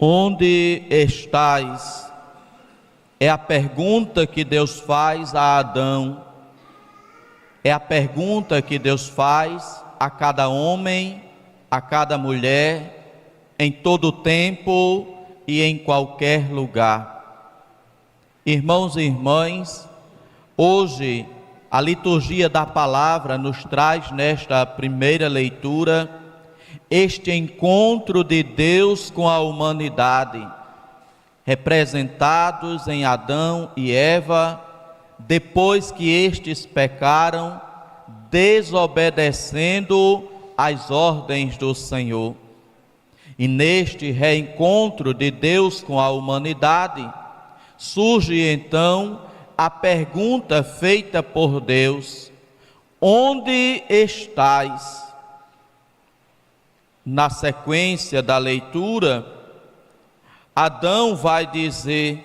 Onde estais? É a pergunta que Deus faz a Adão. É a pergunta que Deus faz a cada homem, a cada mulher, em todo tempo e em qualquer lugar. Irmãos e irmãs, hoje a liturgia da palavra nos traz nesta primeira leitura este encontro de Deus com a humanidade, representados em Adão e Eva, depois que estes pecaram, desobedecendo às ordens do Senhor. E neste reencontro de Deus com a humanidade, surge então a pergunta feita por Deus: onde estais? Na sequência da leitura, Adão vai dizer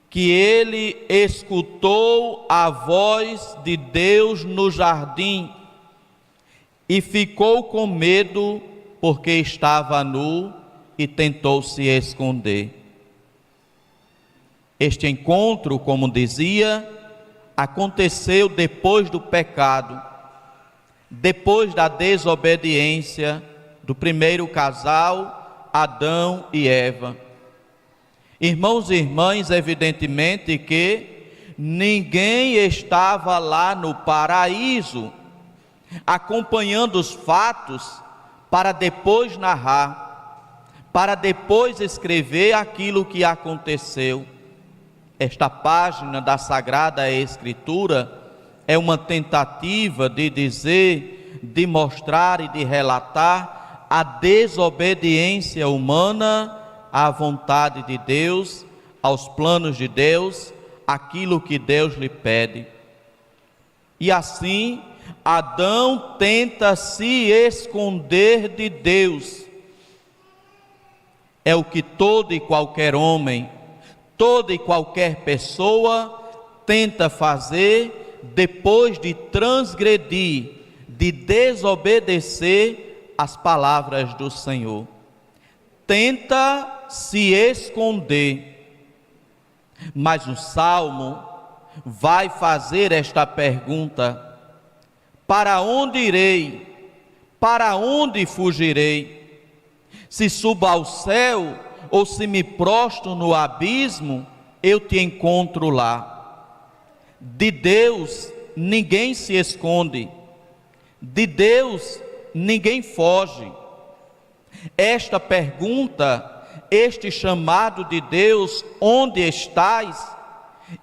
que ele escutou a voz de Deus no jardim e ficou com medo porque estava nu e tentou se esconder. Este encontro, como dizia, aconteceu depois do pecado, depois da desobediência do primeiro casal, Adão e Eva. Irmãos e irmãs, evidentemente que ninguém estava lá no paraíso, acompanhando os fatos para depois narrar, para depois escrever aquilo que aconteceu. Esta página da Sagrada Escritura é uma tentativa de dizer, de mostrar e de relatar a desobediência humana à vontade de Deus, aos planos de Deus, aquilo que Deus lhe pede. E assim, Adão tenta se esconder de Deus. É o que todo e qualquer homem, toda e qualquer pessoa tenta fazer depois de transgredir, de desobedecer as palavras do Senhor. Tenta se esconder. Mas o Salmo vai fazer esta pergunta: para onde irei? Para onde fugirei? Se subo ao céu ou se me prostro no abismo, eu te encontro lá. De Deus ninguém se esconde. De Deus ninguém foge. Esta pergunta, este chamado de Deus, onde estais,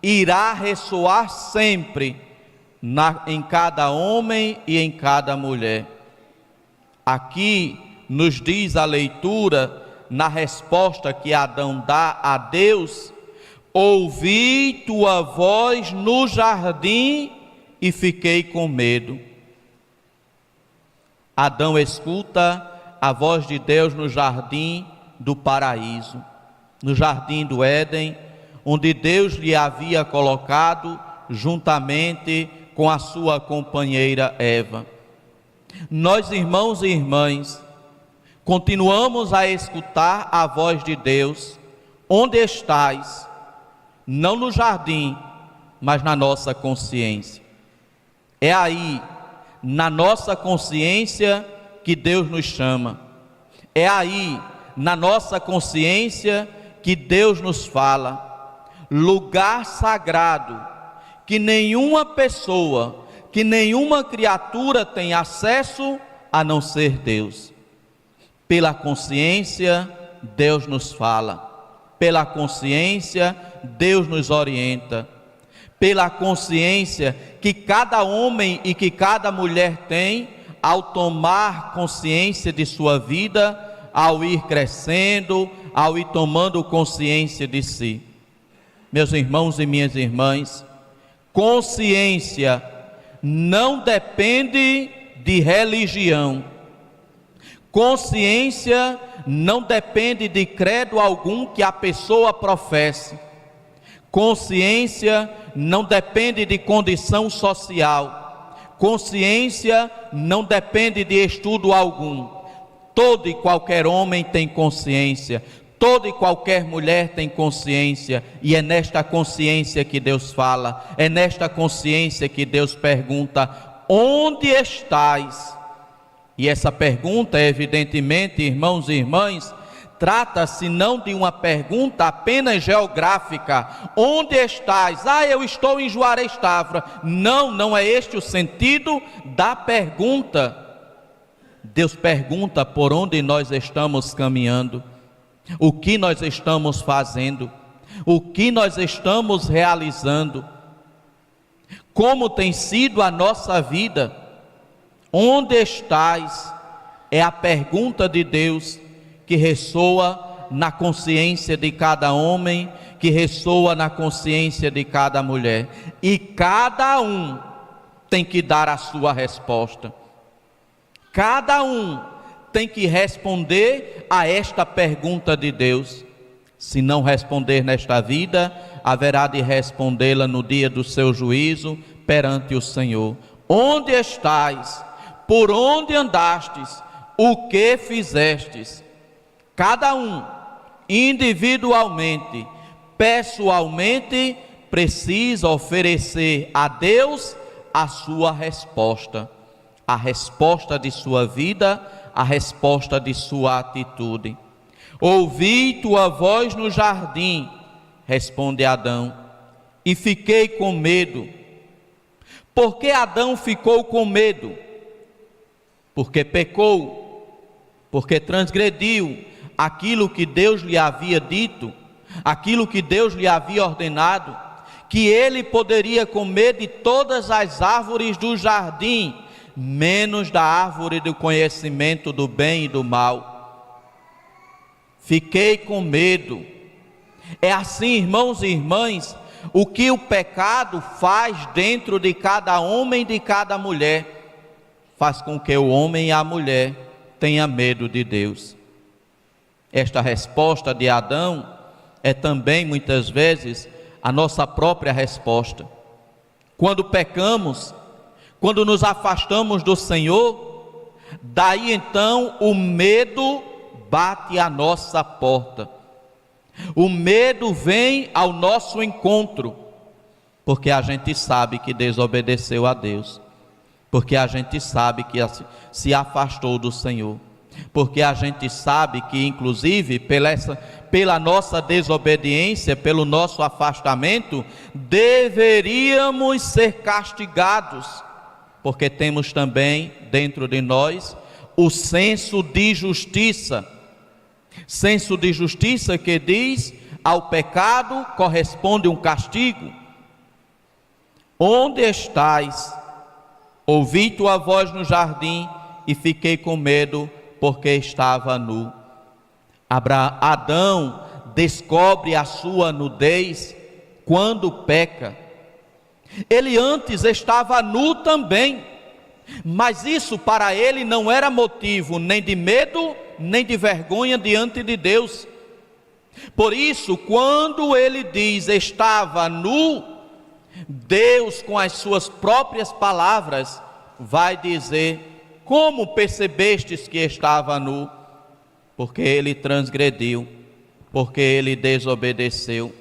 irá ressoar sempre em cada homem e em cada mulher. Aqui nos diz a leitura, na resposta que Adão dá a Deus: ouvi tua voz no jardim e fiquei com medo. Adão escuta a voz de Deus no jardim do paraíso, no jardim do Éden, onde Deus lhe havia colocado juntamente com a sua companheira Eva. Nós, irmãos e irmãs, continuamos a escutar a voz de Deus. Onde estais? Não no jardim, mas na nossa consciência. É aí, na nossa consciência, que Deus nos chama. É aí, na nossa consciência, que Deus nos fala. Lugar sagrado, que nenhuma pessoa, que nenhuma criatura tem acesso a não ser Deus. Pela consciência, Deus nos fala. Pela consciência, Deus nos orienta. Pela consciência que cada homem e que cada mulher tem, ao tomar consciência de sua vida, ao ir crescendo, ao ir tomando consciência de si. Meus irmãos e minhas irmãs, consciência não depende de religião. Consciência não depende de credo algum que a pessoa professe. Consciência não depende de condição social. Consciência não depende de estudo algum. Todo e qualquer homem tem consciência. Toda e qualquer mulher tem consciência, e é nesta consciência que Deus fala, é nesta consciência que Deus pergunta: onde estás? E essa pergunta, evidentemente, irmãos e irmãs, trata-se não de uma pergunta apenas geográfica. Onde estás? Eu estou em Juarez Távora. Não, não é este o sentido da pergunta. Deus pergunta por onde nós estamos caminhando, o que nós estamos fazendo, o que nós estamos realizando, como tem sido a nossa vida. Onde estás? É a pergunta de Deus que ressoa na consciência de cada homem, que ressoa na consciência de cada mulher, e cada um tem que dar a sua resposta. Cada um tem que responder a esta pergunta de Deus. Se não responder nesta vida, haverá de respondê-la no dia do seu juízo perante o Senhor. Onde estás? Por onde andastes? O que fizestes? Cada um, individualmente, pessoalmente, precisa oferecer a Deus a sua resposta, a resposta de sua vida, a resposta de sua atitude. Ouvi tua voz no jardim, responde Adão, e fiquei com medo. Por que Adão ficou com medo? Porque pecou, porque transgrediu aquilo que Deus lhe havia dito, aquilo que Deus lhe havia ordenado, que ele poderia comer de todas as árvores do jardim, menos da árvore do conhecimento do bem e do mal. Fiquei com medo. É assim, irmãos e irmãs, o que o pecado faz dentro de cada homem e de cada mulher, faz com que o homem e a mulher tenha medo de Deus. Esta resposta de Adão é também muitas vezes a nossa própria resposta. Quando pecamos, quando nos afastamos do Senhor, daí então o medo bate à nossa porta. O medo vem ao nosso encontro, porque a gente sabe que desobedeceu a Deus, porque a gente sabe que se afastou do Senhor, porque a gente sabe que inclusive pela nossa desobediência, pelo nosso afastamento, deveríamos ser castigados, porque temos também dentro de nós o senso de justiça que diz: ao pecado corresponde um castigo. Onde estás? Ouvi tua voz no jardim e fiquei com medo, porque estava nu. Adão descobre a sua nudez quando peca. Ele antes estava nu também, mas isso para ele não era motivo nem de medo, nem de vergonha diante de Deus. Por isso, quando ele diz estava nu, Deus, com as suas próprias palavras, vai dizer: como percebestes que estava nu? Porque ele transgrediu, porque ele desobedeceu.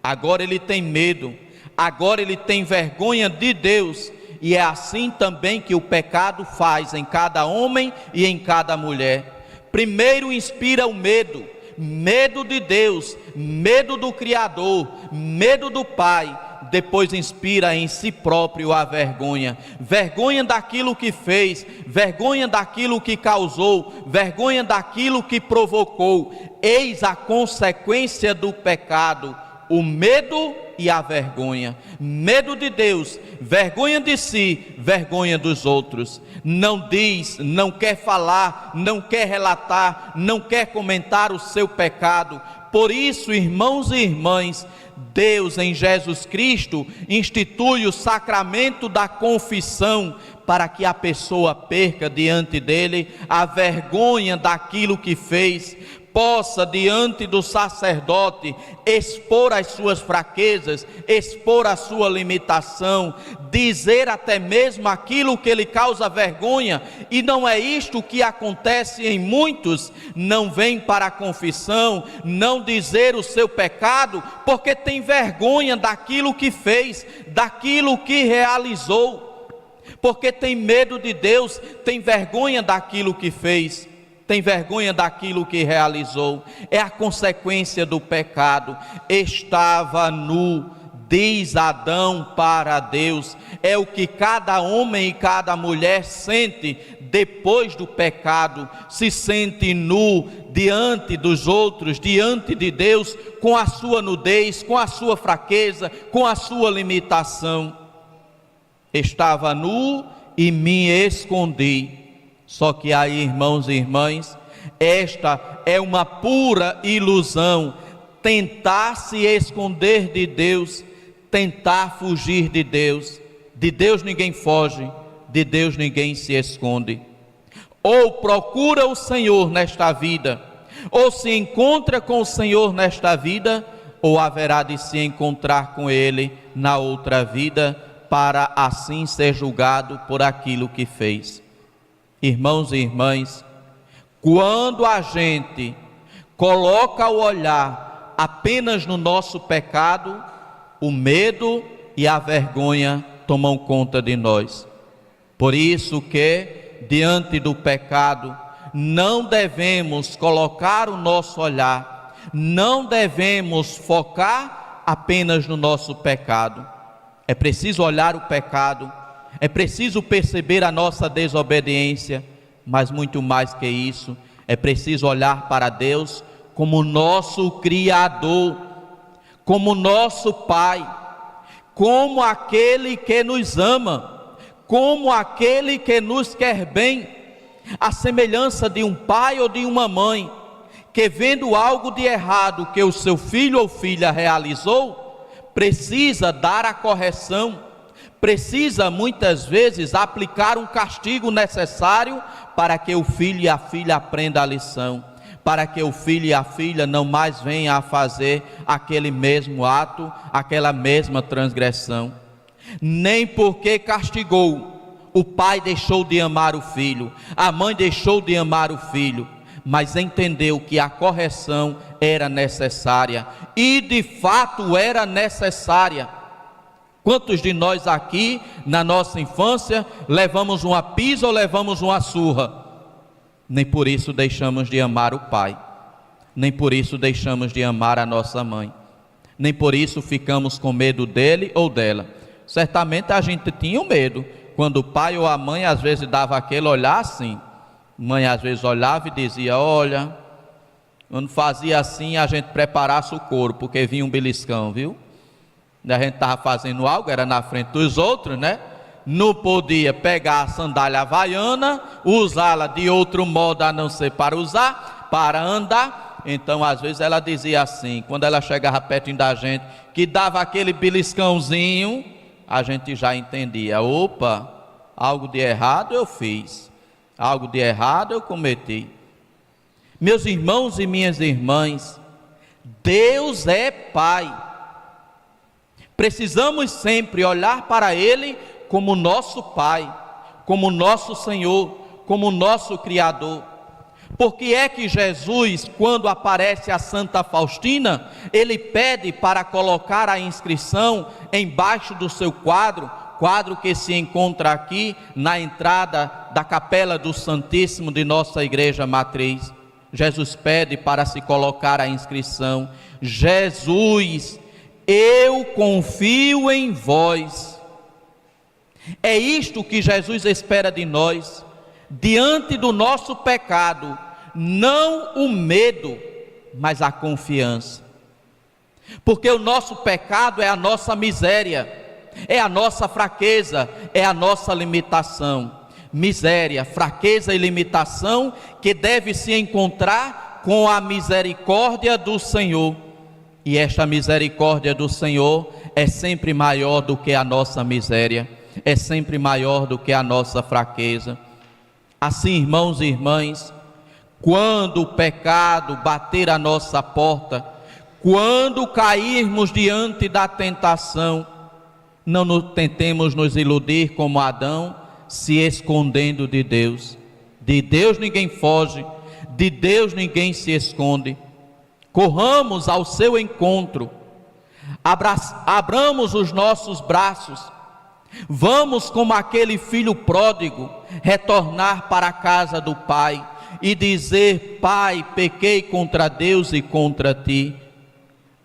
Agora ele tem medo, agora ele tem vergonha de Deus. E é assim também que o pecado faz em cada homem e em cada mulher. Primeiro inspira o medo, medo de Deus, medo do Criador, medo do Pai. Depois inspira em si próprio a vergonha, vergonha daquilo que fez, vergonha daquilo que causou, vergonha daquilo que provocou. Eis a consequência do pecado: o medo e a vergonha. Medo de Deus, vergonha de si, vergonha dos outros. Não diz, não quer falar, não quer relatar, não quer comentar o seu pecado. Por isso, irmãos e irmãs, Deus em Jesus Cristo institui o sacramento da confissão, para que a pessoa perca diante dele a vergonha daquilo que fez, possa, diante do sacerdote, expor as suas fraquezas, expor a sua limitação, dizer até mesmo aquilo que lhe causa vergonha. E não é isto que acontece em muitos: não vêm para a confissão, não dizer o seu pecado, porque tem vergonha daquilo que fez, daquilo que realizou, porque tem medo de Deus, tem vergonha daquilo que fez, tem vergonha daquilo que realizou. É a consequência do pecado. Estava nu, diz Adão para Deus. É o que cada homem e cada mulher sente depois do pecado. Se sente nu diante dos outros, diante de Deus, com a sua nudez, com a sua fraqueza, com a sua limitação. Estava nu e me escondi. Só que aí, irmãos e irmãs, esta é uma pura ilusão. Tentar se esconder de Deus, tentar fugir de Deus. De Deus ninguém foge, de Deus ninguém se esconde. Ou procura o Senhor nesta vida, ou se encontra com o Senhor nesta vida, ou haverá de se encontrar com Ele na outra vida, para assim ser julgado por aquilo que fez. Irmãos e irmãs, quando a gente coloca o olhar apenas no nosso pecado, o medo e a vergonha tomam conta de nós. Por isso que, diante do pecado, não devemos colocar o nosso olhar, não devemos focar apenas no nosso pecado. É preciso olhar o pecado, é preciso perceber a nossa desobediência, mas muito mais que isso, é preciso olhar para Deus como nosso Criador, como nosso Pai, como aquele que nos ama, como aquele que nos quer bem, a semelhança de um pai ou de uma mãe, que vendo algo de errado que o seu filho ou filha realizou, precisa dar a correção, precisa muitas vezes aplicar um castigo necessário para que o filho e a filha aprendam a lição, para que o filho e a filha não mais venham a fazer aquele mesmo ato, aquela mesma transgressão. Nem porque castigou, o pai deixou de amar o filho, a mãe deixou de amar o filho, mas entendeu que a correção era necessária, e de fato era necessária. Quantos de nós aqui, na nossa infância, levamos uma pisa ou levamos uma surra? Nem por isso deixamos de amar o pai, nem por isso deixamos de amar a nossa mãe, nem por isso ficamos com medo dele ou dela. Certamente a gente tinha um medo, quando o pai ou a mãe às vezes dava aquele olhar assim. Mãe às vezes olhava e dizia: olha, quando fazia assim a gente preparasse o couro, porque vinha um beliscão, viu? A gente estava fazendo algo, era na frente dos outros, né? Não podia pegar a sandália havaiana, usá-la de outro modo a não ser para usar, para andar. Então às vezes ela dizia assim, quando ela chegava perto da gente, que dava aquele beliscãozinho, a gente já entendia: opa, algo de errado eu fiz, algo de errado eu cometi. Meus irmãos e minhas irmãs, Deus é Pai. Precisamos sempre olhar para Ele como nosso Pai, como nosso Senhor, como nosso Criador. Por que é que Jesus, quando aparece a Santa Faustina, ele pede para colocar a inscrição embaixo do seu quadro que se encontra aqui na entrada da capela do Santíssimo de nossa igreja matriz? Jesus pede para se colocar a inscrição: Jesus, eu confio em vós. É isto que Jesus espera de nós, diante do nosso pecado, não o medo, mas a confiança. Porque o nosso pecado é a nossa miséria, é a nossa fraqueza, é a nossa limitação. Miséria, fraqueza e limitação que deve se encontrar com a misericórdia do Senhor. E esta misericórdia do Senhor é sempre maior do que a nossa miséria, é sempre maior do que a nossa fraqueza. Assim, irmãos e irmãs, quando o pecado bater à nossa porta, quando cairmos diante da tentação, não tentemos nos iludir como Adão, se escondendo de Deus. De Deus ninguém foge, de Deus ninguém se esconde. Corramos ao seu encontro, abramos os nossos braços, vamos como aquele filho pródigo, retornar para a casa do Pai e dizer: Pai, pequei contra Deus e contra ti.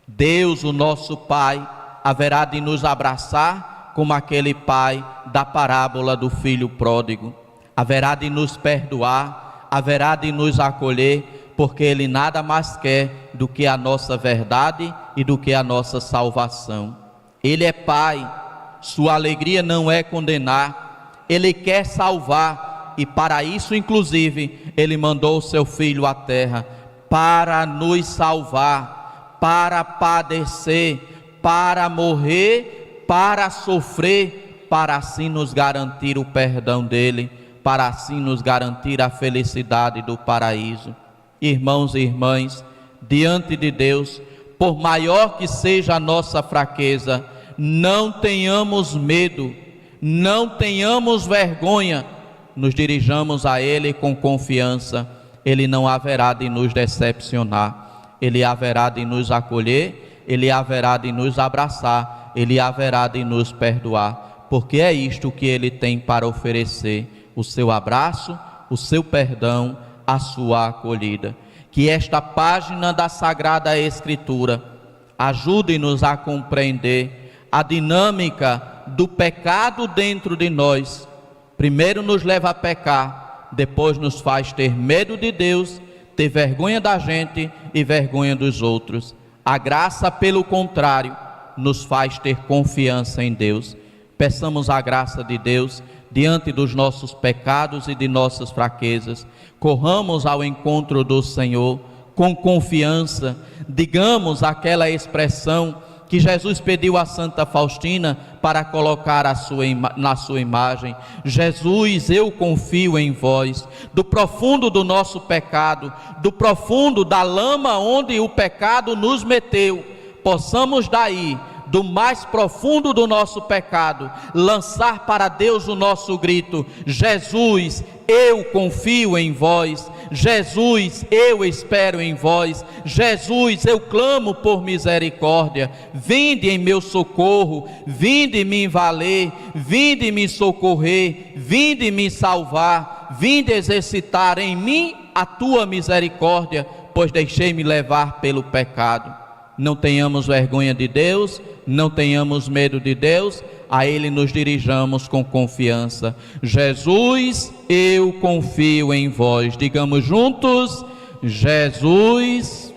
Deus, o nosso Pai, haverá de nos abraçar como aquele pai da parábola do filho pródigo, haverá de nos perdoar, haverá de nos acolher, porque Ele nada mais quer do que a nossa verdade e do que a nossa salvação. Ele é Pai, sua alegria não é condenar, Ele quer salvar, e para isso inclusive Ele mandou o seu Filho à terra, para nos salvar, para padecer, para morrer, para sofrer, para assim nos garantir o perdão dEle, para assim nos garantir a felicidade do paraíso. Irmãos e irmãs, diante de Deus, por maior que seja a nossa fraqueza, não tenhamos medo, não tenhamos vergonha, nos dirijamos a Ele com confiança. Ele não haverá de nos decepcionar, Ele haverá de nos acolher, Ele haverá de nos abraçar, Ele haverá de nos perdoar, porque é isto que Ele tem para oferecer: o seu abraço, o seu perdão, a sua acolhida. Que esta página da Sagrada Escritura ajude-nos a compreender a dinâmica do pecado dentro de nós. Primeiro nos leva a pecar, depois nos faz ter medo de Deus, ter vergonha da gente e vergonha dos outros. A graça, pelo contrário, nos faz ter confiança em Deus. Peçamos a graça de Deus diante dos nossos pecados e de nossas fraquezas. Corramos ao encontro do Senhor com confiança. Digamos aquela expressão que Jesus pediu a Santa Faustina para colocar na sua imagem: Jesus, eu confio em vós. Do profundo do nosso pecado, do profundo da lama onde o pecado nos meteu, possamos daí, do mais profundo do nosso pecado, lançar para Deus o nosso grito: Jesus, eu confio em vós. Jesus, eu espero em vós. Jesus, eu clamo por misericórdia. Vinde em meu socorro, vinde me valer, vinde me socorrer, vinde me salvar, vinde exercitar em mim a tua misericórdia, pois deixei-me levar pelo pecado. Não tenhamos vergonha de Deus, não tenhamos medo de Deus, a Ele nos dirijamos com confiança. Jesus, eu confio em vós. Digamos juntos: Jesus,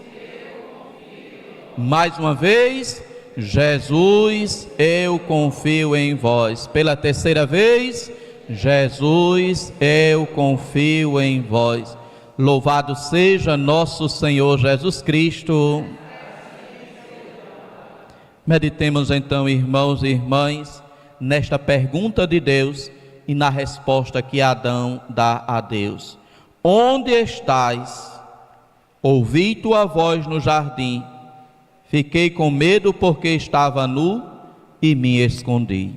mais uma vez, Jesus, eu confio em vós. Pela terceira vez, Jesus, eu confio em vós. Louvado seja nosso Senhor Jesus Cristo. Meditemos então, irmãos e irmãs, nesta pergunta de Deus e na resposta que Adão dá a Deus. Onde estais? Ouvi tua voz no jardim. Fiquei com medo porque estava nu e me escondi.